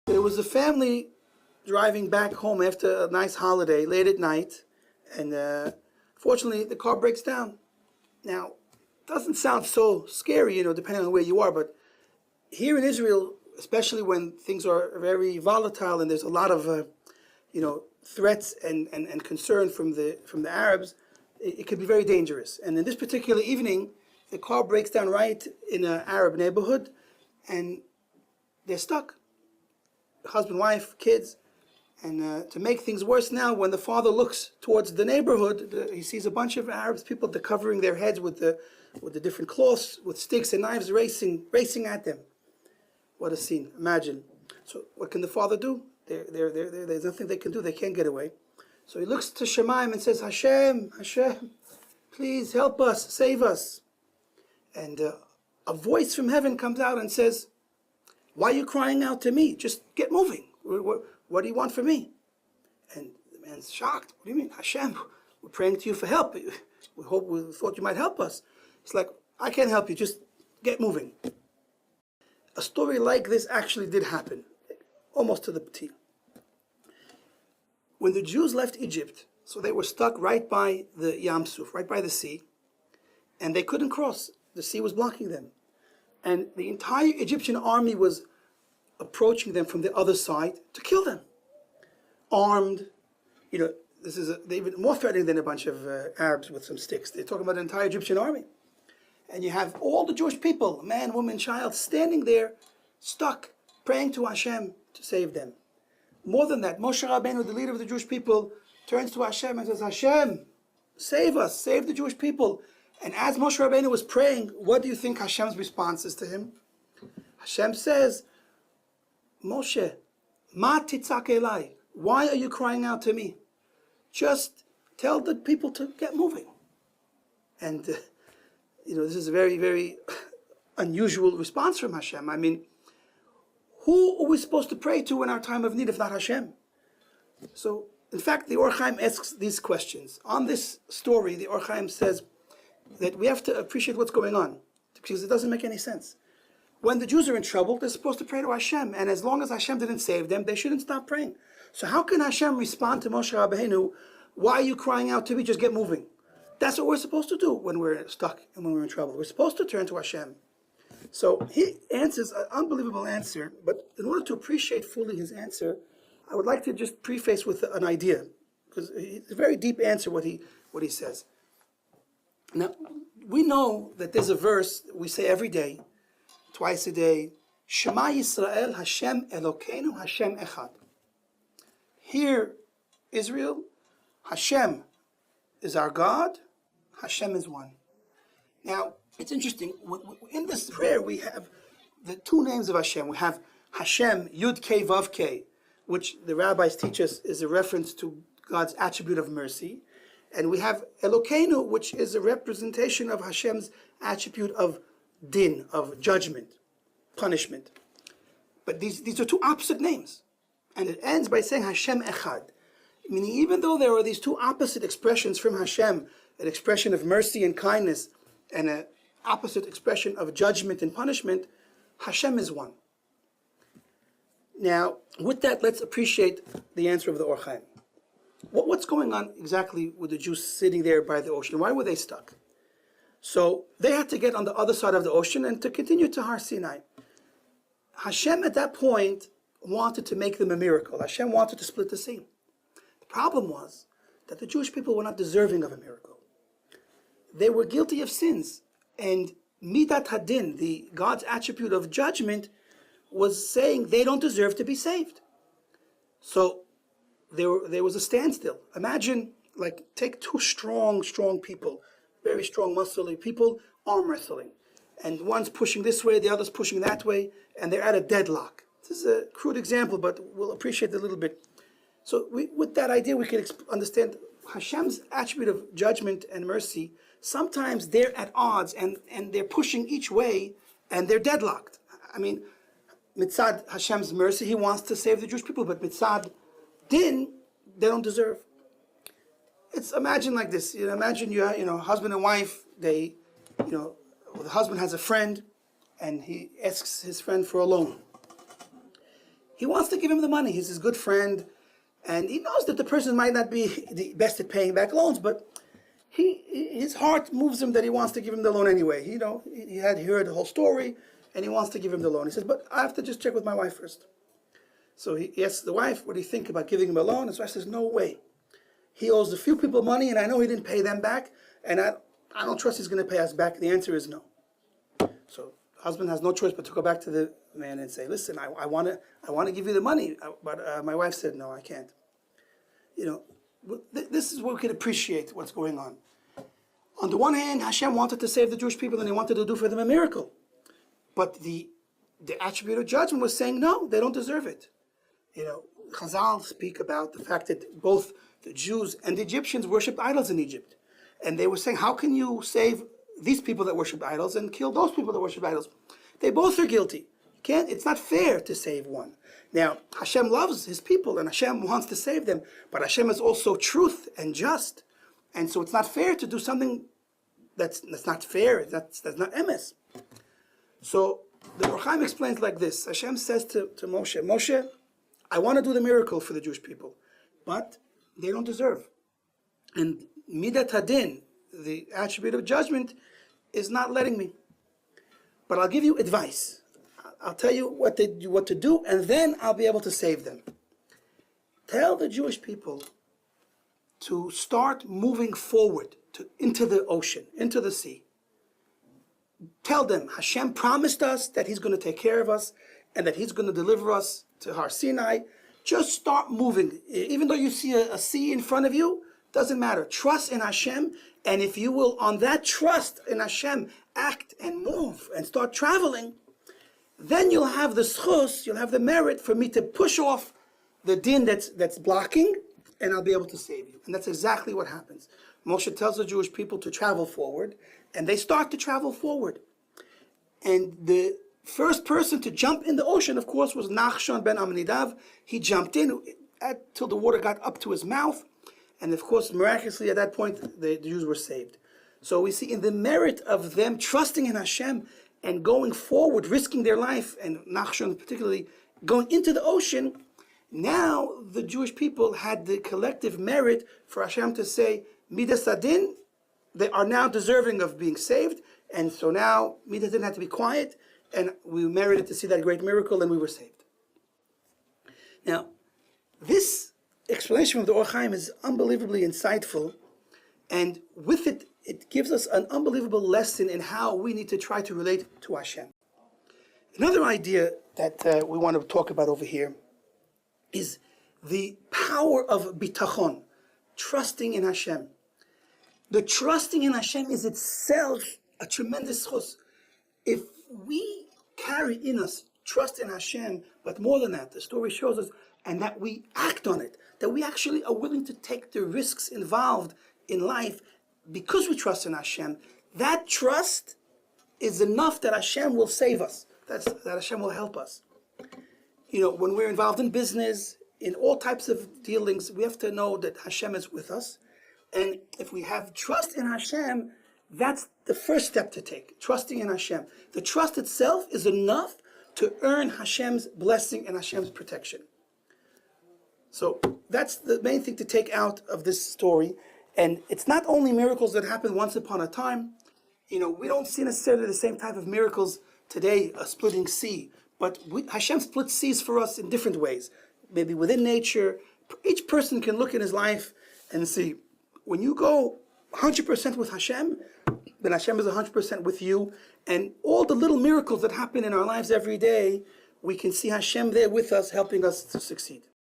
There was a family driving back home after a nice holiday late at night, and fortunately the car breaks down. Now, it doesn't sound so scary, depending on where you are, but here in Israel, especially when things are very volatile and there's a lot of threats and concern from the Arabs, it could be very dangerous. And in this particular evening, the car breaks down right in an Arab neighborhood, and they're stuck. Husband, wife, kids. And to make things worse now, when the father looks towards the neighborhood, he sees a bunch of Arab people. They're covering their heads with the different cloths, with sticks and knives, racing at them. What a scene! Imagine. So what can the father do? There's nothing they can do. They can't get away. So he looks to Shemaim and says, Hashem, please help us, save us. And a voice from heaven comes out and says, why are you crying out to me? Just get moving. What do you want from me? And the man's shocked. What do you mean? Hashem, we're praying to you for help. We thought you might help us. It's like, I can't help you. Just get moving. A story like this actually did happen, almost to the T. When the Jews left Egypt, so they were stuck right by the Yam Suf, right by the sea, and they couldn't cross. The sea was blocking them. And the entire Egyptian army was approaching them from the other side to kill them. Armed, they're even more threatening than a bunch of Arabs with some sticks. They're talking about the entire Egyptian army. And you have all the Jewish people, man, woman, child, standing there, stuck, praying to Hashem to save them. More than that, Moshe Rabbeinu, the leader of the Jewish people, turns to Hashem and says, Hashem, save us, save the Jewish people. And as Moshe Rabbeinu was praying, what do you think Hashem's response is to him? Hashem says, Moshe, ma titzak elai, why are you crying out to me? Just tell the people to get moving. And, this is a very, very unusual response from Hashem. I mean, who are we supposed to pray to in our time of need if not Hashem? So, in fact, the Ohr Chaim asks these questions. On this story, the Ohr Chaim says that we have to appreciate what's going on, because it doesn't make any sense. When the Jews are in trouble, they're supposed to pray to Hashem, and as long as Hashem didn't save them, they shouldn't stop praying. So how can Hashem respond to Moshe Rabbeinu, why are you crying out to me, just get moving? That's what we're supposed to do when we're stuck and when we're in trouble. We're supposed to turn to Hashem. So he answers an unbelievable answer, but in order to appreciate fully his answer, I would like to just preface with an idea, because it's a very deep answer what he says. Now, we know that there's a verse that we say every day, twice a day, Shema Yisrael, Hashem Elokeinu, Hashem Echad. Here, Israel, Hashem is our God, Hashem is one. Now, it's interesting, in this prayer we have the two names of Hashem. We have Hashem, Yud Kei Vav Kei, which the rabbis teach us is a reference to God's attribute of mercy. And we have Elokeinu, which is a representation of Hashem's attribute of din, of judgment, punishment. But these are two opposite names. And it ends by saying Hashem Echad. Meaning even though there are these two opposite expressions from Hashem, an expression of mercy and kindness, and an opposite expression of judgment and punishment, Hashem is one. Now, with that, let's appreciate the answer of the Ohr Chaim. What's going on exactly with the Jews sitting there by the ocean? Why were they stuck? So they had to get on the other side of the ocean and to continue to Har Sinai. Hashem at that point wanted to make them a miracle. Hashem wanted to split the sea. The problem was that the Jewish people were not deserving of a miracle. They were guilty of sins. And Midat Hadin, the God's attribute of judgment, was saying they don't deserve to be saved. So there was a standstill. Imagine, take two strong people, very strong, muscly people, arm wrestling. And one's pushing this way, the other's pushing that way, and they're at a deadlock. This is a crude example, but we'll appreciate it a little bit. So with that idea, we can understand Hashem's attribute of judgment and mercy. Sometimes they're at odds, and they're pushing each way, and they're deadlocked. I mean, mitzad Hashem's mercy, he wants to save the Jewish people, but mitzad din, they don't deserve. Imagine like this. Imagine husband and wife. The husband has a friend, and he asks his friend for a loan. He wants to give him the money. He's his good friend, and he knows that the person might not be the best at paying back loans, but his heart moves him that he wants to give him the loan anyway. He had heard the whole story, and he wants to give him the loan. He says, but I have to just check with my wife first. So he asks the wife, what do you think about giving him a loan? His wife says, no way. He owes a few people money, and I know he didn't pay them back, and I don't trust he's going to pay us back. The answer is no. So the husband has no choice but to go back to the man and say, listen, I want to give you the money, but my wife said, no, I can't. This is where we can appreciate what's going on. On the one hand, Hashem wanted to save the Jewish people, and he wanted to do for them a miracle. But the attribute of judgment was saying, no, they don't deserve it. Chazal speak about the fact that both the Jews and the Egyptians worshipped idols in Egypt. And they were saying, how can you save these people that worship idols and kill those people that worship idols? They both are guilty. It's not fair to save one. Now, Hashem loves his people and Hashem wants to save them, but Hashem is also truth and just. And so it's not fair to do something that's not fair, that's not emes. So the Ohr Somayach explains like this. Hashem says to Moshe, Moshe, I want to do the miracle for the Jewish people, but they don't deserve. And midat hadin, the attribute of judgment, is not letting me. But I'll give you advice. I'll tell you what to do, and then I'll be able to save them. Tell the Jewish people to start moving forward into the ocean, into the sea. Tell them Hashem promised us that he's going to take care of us and that he's going to deliver us to Har Sinai. Just start moving. Even though you see a sea in front of you, doesn't matter. Trust in Hashem, and if you will, on that trust in Hashem, act and move and start traveling, then you'll have the schus, you'll have the merit for me to push off the din that's blocking, and I'll be able to save you. And that's exactly what happens. Moshe tells the Jewish people to travel forward, and they start to travel forward. And the first person to jump in the ocean, of course, was Nachshon ben Amminadav. He jumped in till the water got up to his mouth. And of course, miraculously at that point, the Jews were saved. So we see in the merit of them trusting in Hashem and going forward, risking their life, and Nachshon particularly going into the ocean, now the Jewish people had the collective merit for Hashem to say, Midas Adin, they are now deserving of being saved. And so now Midas Adin had to be quiet, and we merited to see that great miracle, and we were saved. Now, this explanation of the Ohr Somayach is unbelievably insightful, and with it, it gives us an unbelievable lesson in how we need to try to relate to Hashem. Another idea that we want to talk about over here is the power of bitachon, trusting in Hashem. The trusting in Hashem is itself a tremendous chus. If we carry in us trust in Hashem, but more than that, the story shows us, and that we act on it, that we actually are willing to take the risks involved in life because we trust in Hashem, that trust is enough that Hashem will save us, that Hashem will help us. When we're involved in business, in all types of dealings, we have to know that Hashem is with us. And if we have trust in Hashem, that's the first step to take, trusting in Hashem. The trust itself is enough to earn Hashem's blessing and Hashem's protection. So that's the main thing to take out of this story. And it's not only miracles that happen once upon a time. We don't see necessarily the same type of miracles today, a splitting sea. But Hashem splits seas for us in different ways. Maybe within nature. Each person can look in his life and see, when you go 100% with Hashem, then Hashem is 100% with you. And all the little miracles that happen in our lives every day, we can see Hashem there with us, helping us to succeed.